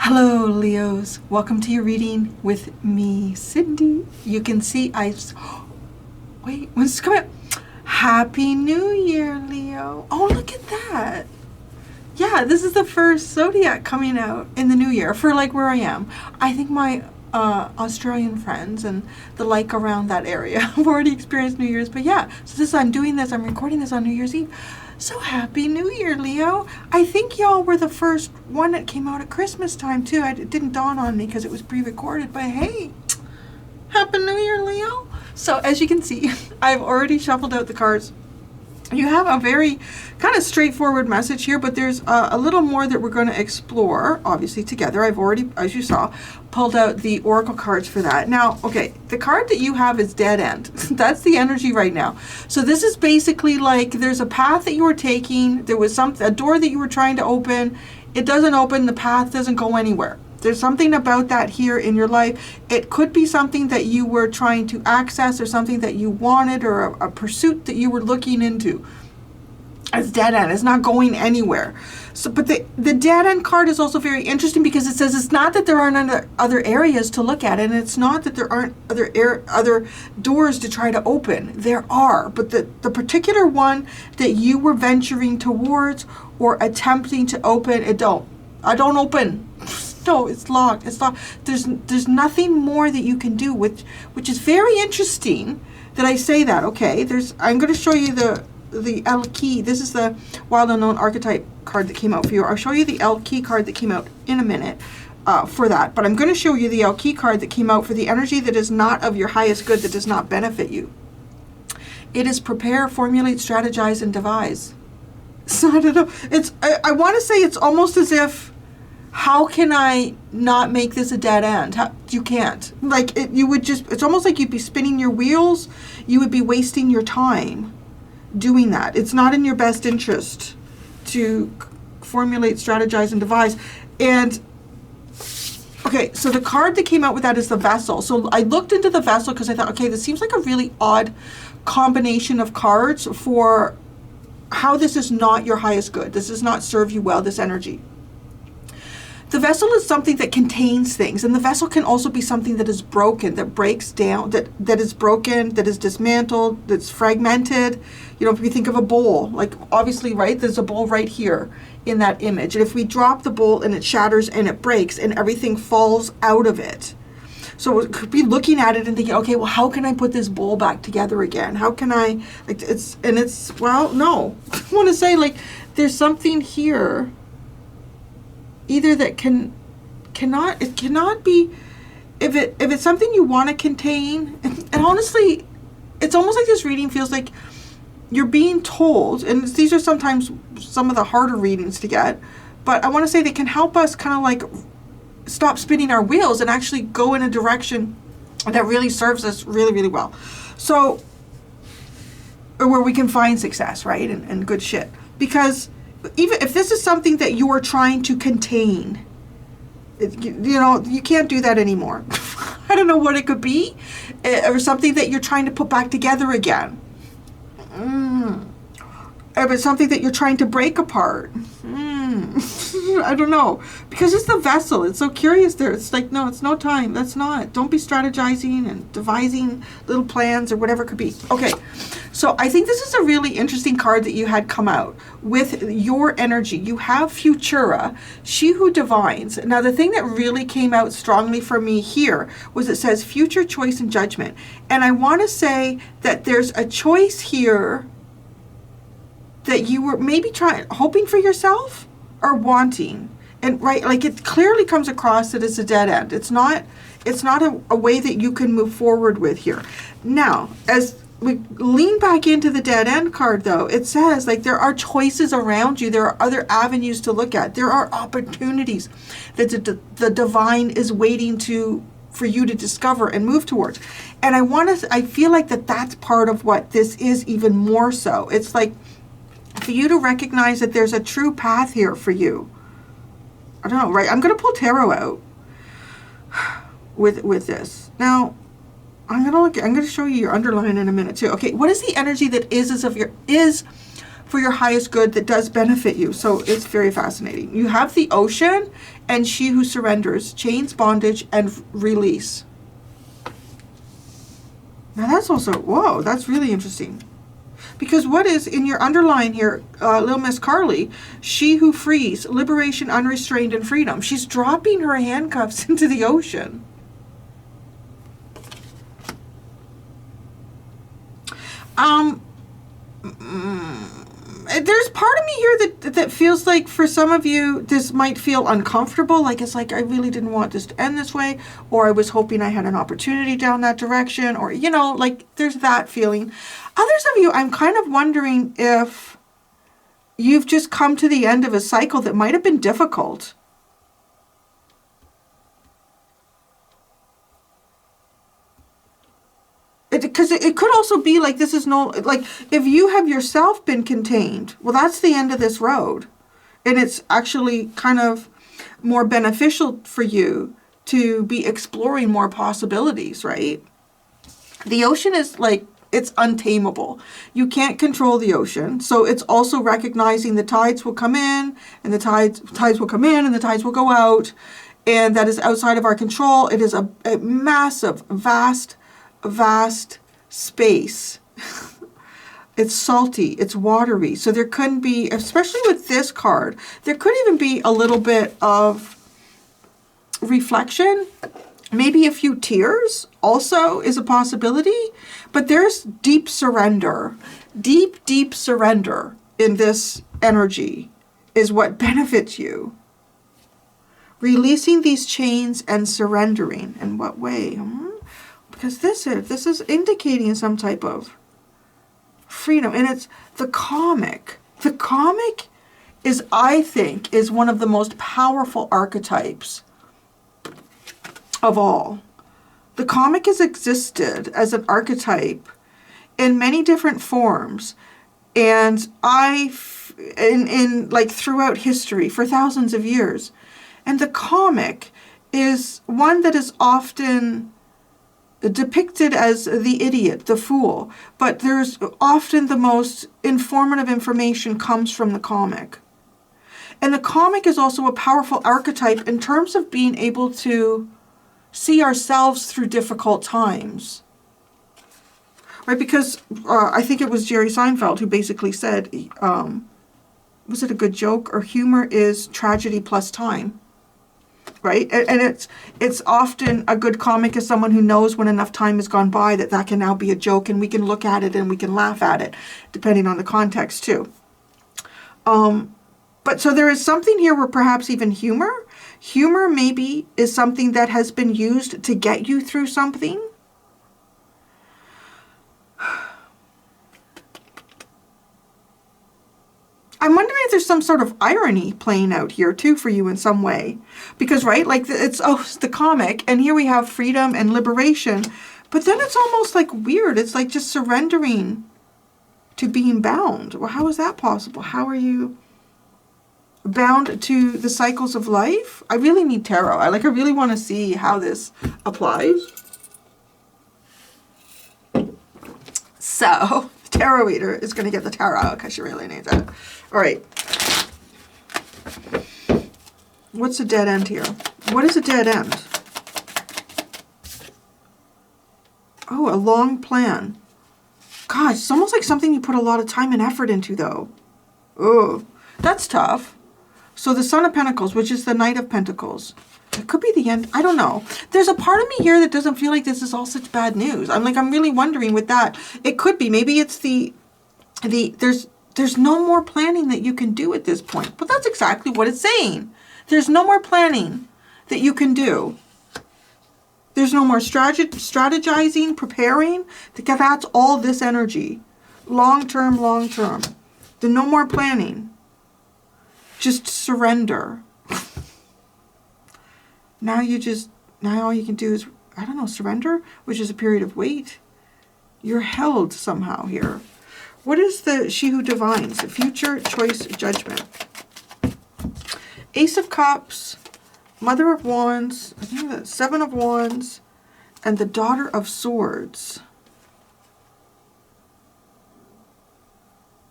Hello, Leos. Welcome to your reading with me, Cindy. You can see wait, when's this coming up? Happy New Year, Leo. Oh, look at that. Yeah, this is the first zodiac coming out in the new year for like where I am. I think my Australian friends and the like around that area have already experienced New Year's. But yeah, so I'm recording this on New Year's Eve. So happy New Year, Leo. I think y'all were the first one that came out at Christmas time too. It didn't dawn on me because it was pre-recorded, but hey, happy New Year, Leo. So as you can see, I've already shuffled out the cards. You have a very kind of straightforward message here, but there's a little more that we're going to explore, obviously, together. I've already, as you saw, pulled out the oracle cards for that. Now, okay, the card that you have is dead end. That's the energy right now. So this is basically like there's a path that you were taking. There was a door that you were trying to open. It doesn't open. The path doesn't go anywhere. There's something about that here in your life. It could be something that you were trying to access or something that you wanted or a pursuit that you were looking into. It's dead end. It's not going anywhere. So, but the dead end card is also very interesting because it says it's not that there aren't other areas to look at, and it's not that there aren't other doors to try to open. There are, but the particular one that you were venturing towards or attempting to open, I don't open. No, it's locked. It's locked. There's nothing more that you can do, which is very interesting that I say that. Okay, I'm going to show you the El Key. This is the Wild Unknown Archetype card that came out for you. I'll show you the El Key card that came out in a minute for that. But I'm going to show you the El Key card that came out for the energy that is not of your highest good, that does not benefit you. It is prepare, formulate, strategize, and devise. So I don't know. I want to say it's almost as if, how can I not make this a dead end? You can't. Like, it's almost like you'd be spinning your wheels. You would be wasting your time doing that. It's not in your best interest to formulate, strategize, and devise. And, okay, so the card that came out with that is the Vessel. So I looked into the Vessel because I thought, okay, this seems like a really odd combination of cards for how this is not your highest good. This does not serve you well, this energy. The vessel is something that contains things, and the vessel can also be something that is broken, that breaks down, that is broken, that is dismantled, that's fragmented. You know, if you think of a bowl, like obviously, right, there's a bowl right here in that image. And if we drop the bowl and it shatters and it breaks and everything falls out of it. So it could be looking at it and thinking, okay, well, how can I put this bowl back together again? How can I, well, no. I want to say, like, there's something here either that cannot be, if it's something you want to contain, and honestly, it's almost like this reading feels like you're being told, and these are sometimes some of the harder readings to get, but I want to say they can help us kind of like stop spinning our wheels and actually go in a direction that really serves us really, really well. So, or where we can find success, right, and good shit. Because even if this is something that you are trying to contain, you can't do that anymore. I don't know what it could be, or something that you're trying to put back together again. Or it's something that you're trying to break apart. I don't know. Because it's the Vessel. It's so curious there. It's like, no, it's no time. Don't be strategizing and devising little plans or whatever it could be. Okay. So I think this is a really interesting card that you had come out with your energy. You have Futura, she who divines. Now, the thing that really came out strongly for me here was it says future, choice, and judgment. And I want to say that there's a choice here that you were maybe hoping for yourself or wanting. And right, like it clearly comes across that it's a dead end. It's not a way that you can move forward with here. Now, as we lean back into the dead end card, though, it says like there are choices around you. There are other avenues to look at. There are opportunities that the divine is waiting for you to discover and move towards. And I feel like that's part of what this is even more so. It's like for you to recognize that there's a true path here for you. I don't know, right? I'm going to pull tarot out with this. Now, I'm going to show you your underline in a minute too. Okay, what is the energy that is for your highest good that does benefit you. So it's very fascinating. You have the ocean and she who surrenders, chains, bondage, and release. Now that's also, whoa, that's really interesting. Because what is in your underline here, Little Miss Carly, she who frees, liberation, unrestrained, and freedom. She's dropping her handcuffs into the ocean. There's part of me here that feels like for some of you this might feel uncomfortable, like it's like I really didn't want this to end this way, or I was hoping I had an opportunity down that direction, or you know, like there's that feeling. Others of you, I'm kind of wondering if you've just come to the end of a cycle that might have been difficult. Because it could also be like this is no, like if you have yourself been contained, well, that's the end of this road. And it's actually kind of more beneficial for you to be exploring more possibilities, right? The ocean is like, it's untamable. You can't control the ocean. So it's also recognizing the tides will come in and the tides will come in and the tides will go out. And that is outside of our control. It is a massive, vast space. It's salty, it's watery. So there couldn't be, especially with this card, there could even be a little bit of reflection. Maybe a few tears also is a possibility. But there's deep surrender. Deep surrender in this energy is what benefits you. Releasing these chains and surrendering. In what way? Because this is indicating some type of freedom. And it's the comic. The comic is, I think, is one of the most powerful archetypes of all. The comic has existed as an archetype in many different forms. And in like throughout history for thousands of years. And the comic is one that is often depicted as the idiot, the fool, but there's often the most informative information comes from the comic. And the comic is also a powerful archetype in terms of being able to see ourselves through difficult times. Right, because I think it was Jerry Seinfeld who basically said, was it a good joke? Or humor is tragedy plus time. Right? And it's often a good comic is someone who knows when enough time has gone by that can now be a joke and we can look at it and we can laugh at it, depending on the context too. But so there is something here where perhaps even humor maybe is something that has been used to get you through something. I'm wondering if there's some sort of irony playing out here too for you in some way. Because, right, like it's the comic, and here we have freedom and liberation, but then it's almost like weird. It's like just surrendering to being bound. Well, how is that possible? How are you bound to the cycles of life? I really need tarot. I really want to see how this applies. So, tarot reader is going to get the tarot because she really needs it. All right. What's a dead end here? What is a dead end? Oh, a long plan. God, it's almost like something you put a lot of time and effort into, though. Oh, that's tough. So the Son of Pentacles, which is the Knight of Pentacles. It could be the end. I don't know. There's a part of me here that doesn't feel like this is all such bad news. I'm really wondering with that. It could be. Maybe it's there's no more planning that you can do at this point. But that's exactly what it's saying. There's no more planning that you can do. There's no more strategizing, preparing. That's all this energy. Long term. There's no more planning. Just surrender. Now all you can do is, I don't know, surrender, which is a period of wait. You're held somehow here. What is the She Who Divines? Future, choice, judgment. Ace of Cups, Mother of Wands, I think the Seven of Wands, and the Daughter of Swords.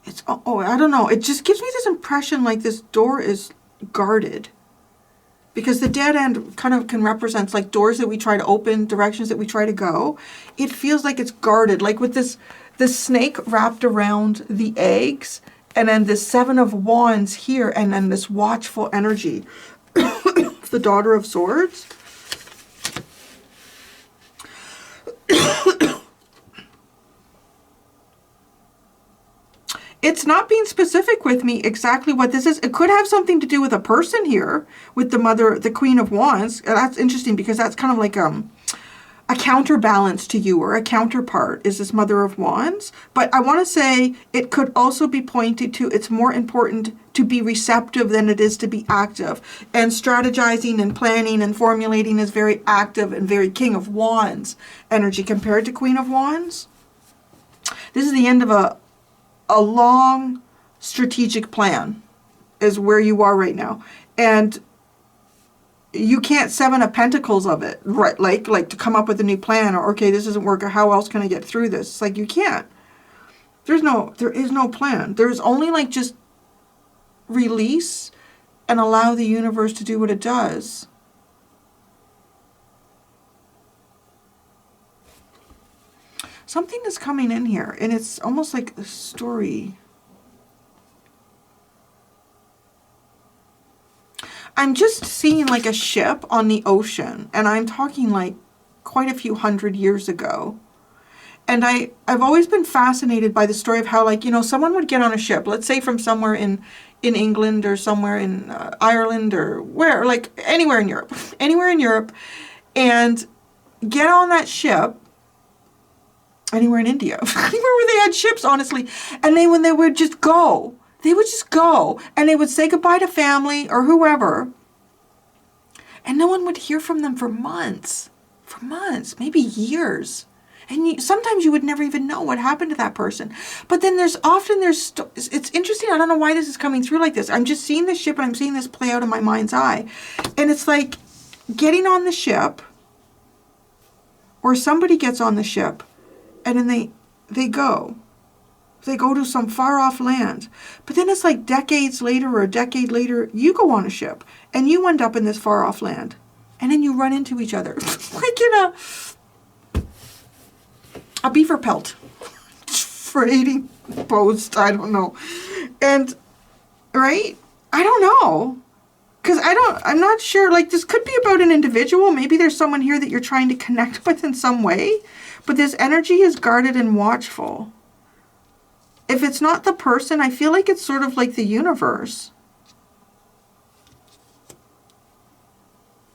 it's, oh, I don't know. It just gives me this impression like this door is guarded. Because the dead end kind of can represent like doors that we try to open, directions that we try to go. It feels like it's guarded, like with this snake wrapped around the eggs, and then this 7 of Wands here, and then this watchful energy. The Daughter of Swords. It's not being specific with me exactly what this is. It could have something to do with a person here, with the Queen of Wands. That's interesting because that's kind of like a counterbalance to you, or a counterpart is this Mother of Wands. But I want to say it could also be pointed to it's more important to be receptive than it is to be active. And strategizing and planning and formulating is very active and very King of Wands energy compared to Queen of Wands. This is the end of a long strategic plan is where you are right now. And you can't 7 of Pentacles of it, right? Like to come up with a new plan, or, okay, this doesn't work, or how else can I get through this? It's like, you can't. There is no plan. There's only like just release and allow the universe to do what it does. Something is coming in here, and it's almost like a story. I'm just seeing like a ship on the ocean, and I'm talking like quite a few hundred years ago. And I've always been fascinated by the story of how, like, you know, someone would get on a ship, let's say from somewhere in England or somewhere in Ireland or where, like anywhere in Europe, and get on that ship. Anywhere in India, anywhere where they had ships, honestly. And when they would just go, and they would say goodbye to family or whoever. And no one would hear from them for months, maybe years. And sometimes you would never even know what happened to that person. But then it's interesting. I don't know why this is coming through like this. I'm just seeing this ship, and I'm seeing this play out in my mind's eye. And it's like getting on the ship, or somebody gets on the ship, and then they go to some far off land. But then it's like decades later, or a decade later, you go on a ship and you end up in this far off land, and then you run into each other like in a beaver pelt for eating post. I don't know. And right, I don't know, because I'm not sure, like, this could be about an individual. Maybe there's someone here that you're trying to connect with in some way. But this energy is guarded and watchful. If it's not the person, I feel like it's sort of like the universe.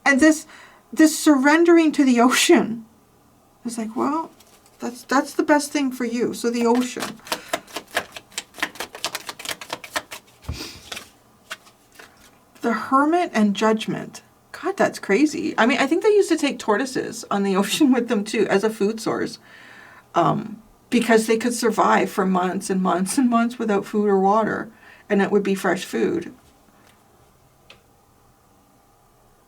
And this surrendering to the ocean is like, well, that's the best thing for you. So the ocean. The Hermit and Judgment. God, that's crazy. I mean, I think they used to take tortoises on the ocean with them too as a food source, because they could survive for months and months and months without food or water, and it would be fresh food.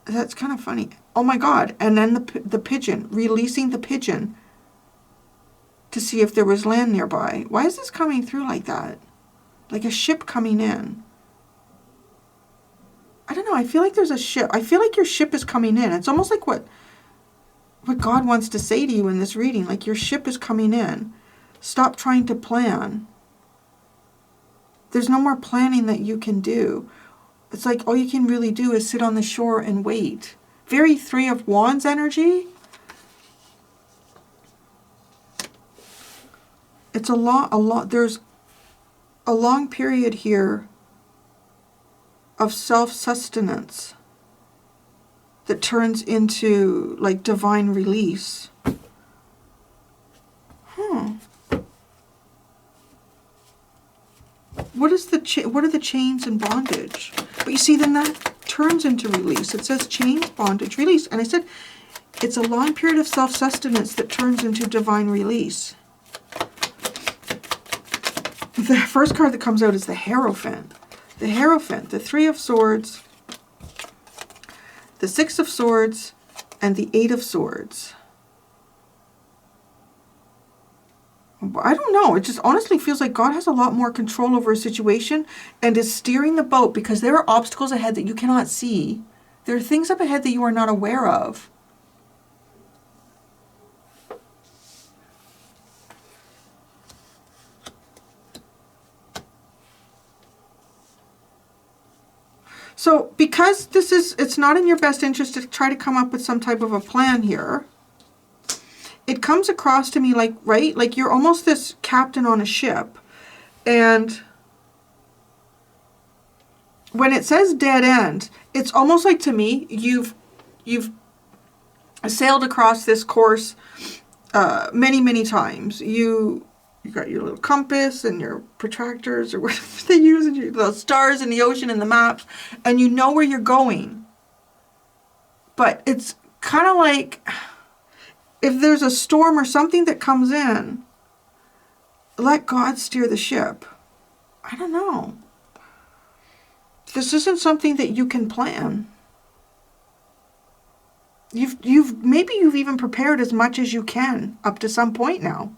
That's kind of funny. Oh my God. And then the pigeon, releasing the pigeon to see if there was land nearby. Why is this coming through like that? Like a ship coming in. I don't know. I feel like there's a ship. I feel like your ship is coming in. It's almost like what God wants to say to you in this reading. Like, your ship is coming in. Stop trying to plan. There's no more planning that you can do. It's like all you can really do is sit on the shore and wait. Very 3 of Wands energy. It's there's a long period here of self-sustenance that turns into like divine release. What are the chains and bondage? But you see, then that turns into release. It says chains, bondage, release. And I said it's a long period of self-sustenance that turns into divine release. The first card that comes out is the Hierophant. The Hierophant, the 3 of Swords, the 6 of Swords, and the 8 of Swords. I don't know. It just honestly feels like God has a lot more control over a situation and is steering the boat, because there are obstacles ahead that you cannot see. There are things up ahead that you are not aware of. So because it's not in your best interest to try to come up with some type of a plan here, it comes across to me like, right, like you're almost this captain on a ship, and when it says dead end, it's almost like, to me, you've sailed across this course many, many times. You got your little compass and your protractors or whatever they use, and the stars in the ocean and the maps, and you know where you're going. But it's kind of like, if there's a storm or something that comes in, let God steer the ship. I don't know. This isn't something that you can plan. Maybe you've even prepared as much as you can up to some point now.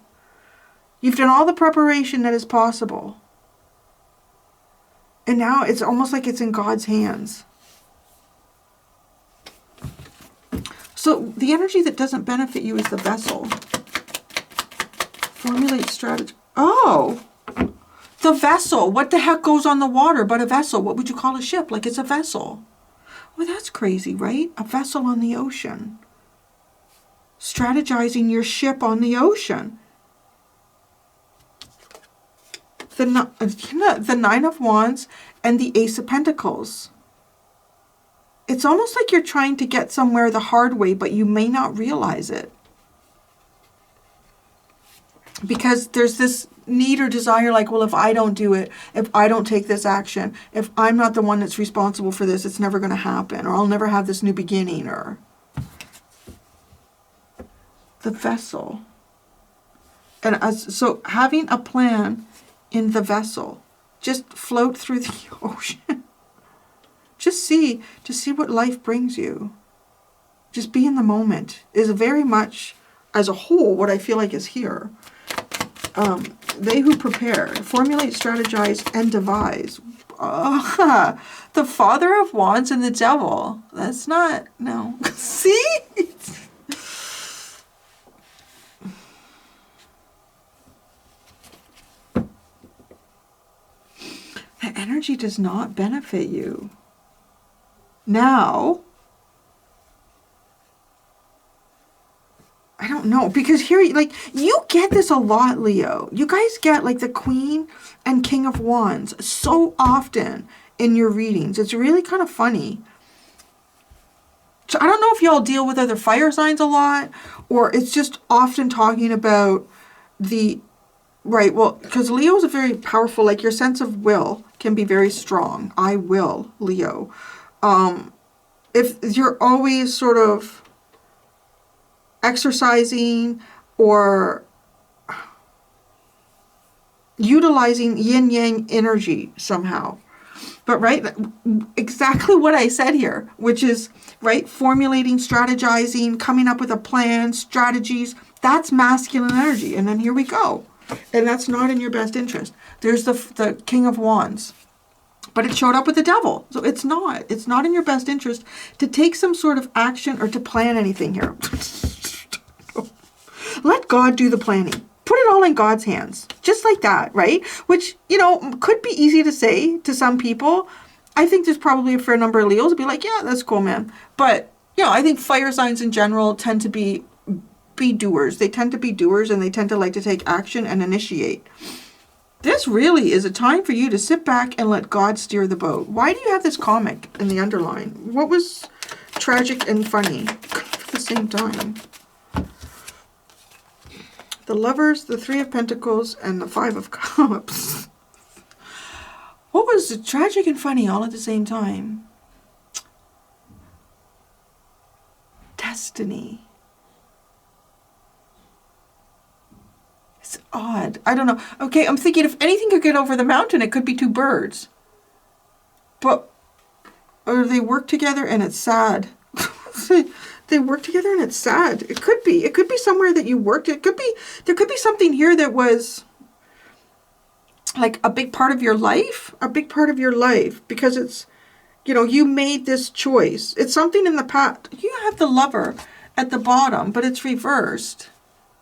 You've done all the preparation that is possible. And now it's almost like it's in God's hands. So the energy that doesn't benefit you is the vessel. Formulate strategy. Oh, the vessel. What the heck goes on the water but a vessel? What would you call a ship? Like, it's a vessel. Well, that's crazy, right? A vessel on the ocean. Strategizing your ship on the ocean. The Nine of Wands and the Ace of Pentacles. It's almost like you're trying to get somewhere the hard way, but you may not realize it. Because there's this need or desire, like, well, if I don't do it, if I don't take this action, if I'm not the one that's responsible for this, it's never going to happen, or I'll never have this new beginning, or the vessel. And so having a plan in the vessel, just float through the ocean. Just see what life brings you. Just be in the moment is very much, as a whole, what I feel like is here. They who prepare, formulate, strategize, and devise. The Father of Wands and the Devil. That's not, no. See? The energy does not benefit you. Now, I don't know, because here, like, you get this a lot, Leo. You guys get, like, the Queen and King of Wands so often in your readings. It's really kind of funny. So I don't know if y'all deal with other fire signs a lot, or it's just often talking about the, right, well, because Leo is a very powerful, like, your sense of will can be very strong. I will, Leo. If you're always sort of exercising or utilizing yin-yang energy somehow. But right, exactly what I said here, which is, right, formulating, strategizing, coming up with a plan, strategies, that's masculine energy. And then here we go. And that's not in your best interest. There's the King of Wands. But it showed up with the Devil. So it's not in your best interest to take some sort of action or to plan anything here. Let God do the planning. Put it all in God's hands. Just like that, right? Which, you know, could be easy to say to some people. I think there's probably a fair number of Leos who be like, yeah, that's cool, man. But, you know, I think fire signs in general tend to be doers. They tend to be doers, and they tend to like to take action and initiate. This really is a time for you to sit back and let God steer the boat. Why do you have this comic in the underline? What was tragic and funny at the same time? The Lovers, the Three of Pentacles, and the Five of Cups. What was tragic and funny all at the same time? Destiny. It's odd. I don't know. Okay, I'm thinking if anything could get over the mountain, it could be two birds. But, or they work together and it's sad. they work together and it's sad. It could be. It could be somewhere that you worked. It could be, there could be something here that was like a big part of your life. A big part of your life. Because it's, you know, you made this choice. It's something in the past. You have the Lover at the bottom, but it's reversed.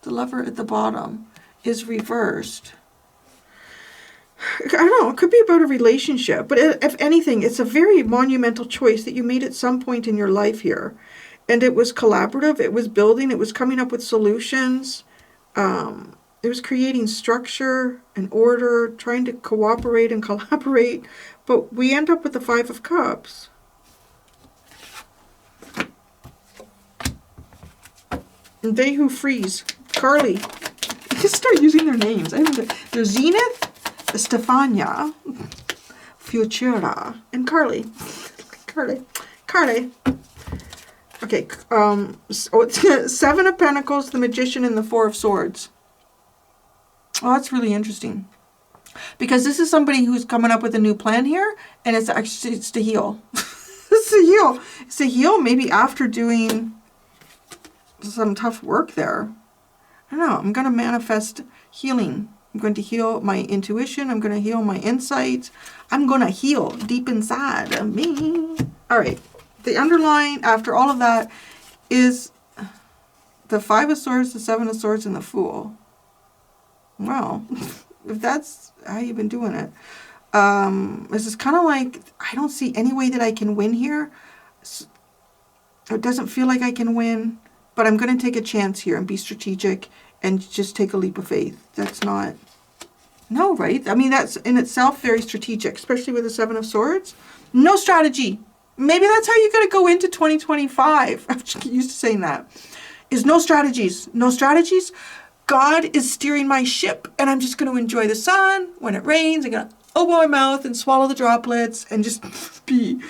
The Lover at the bottom is reversed. I don't know, it could be about a relationship, but if anything, it's a very monumental choice that you made at some point in your life here. And it was collaborative, it was building, it was coming up with solutions, it was creating structure and order, trying to cooperate and collaborate, but we end up with the Five of Cups. And they who freeze. Carly. I just start using their names. There's Zenith, Stefania, Futura, and Carly. Carly. Okay, so it's Seven of Pentacles, the Magician, and the Four of Swords. Oh, that's really interesting. Because this is somebody who's coming up with a new plan here, and it's actually, it's to heal. It's to heal. It's to heal maybe after doing some tough work there. I don't know, I'm going to manifest healing. I'm going to heal my intuition. I'm going to heal my insights. I'm going to heal deep inside of me. All right. The underlying, after all of that, is the Five of Swords, the Seven of Swords, and the Fool. Well, if that's how you've been doing it. This is kind of like, I don't see any way that I can win here. It doesn't feel like I can win, but I'm going to take a chance here and be strategic and just take a leap of faith. That's not... No, right? I mean, that's in itself very strategic, especially with the Seven of Swords. No strategy. Maybe that's how you're going to go into 2025. I'm just used to saying that. Is no strategies. No strategies. God is steering my ship, and I'm just going to enjoy the sun. When it rains, I'm going to open my mouth and swallow the droplets and just be...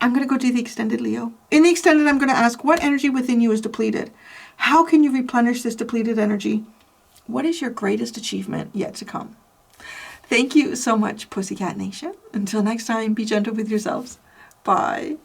I'm going to go do the extended, Leo. In the extended, I'm going to ask, what energy within you is depleted? How can you replenish this depleted energy? What is your greatest achievement yet to come? Thank you so much, Pussycat Nation. Until next time, be gentle with yourselves. Bye.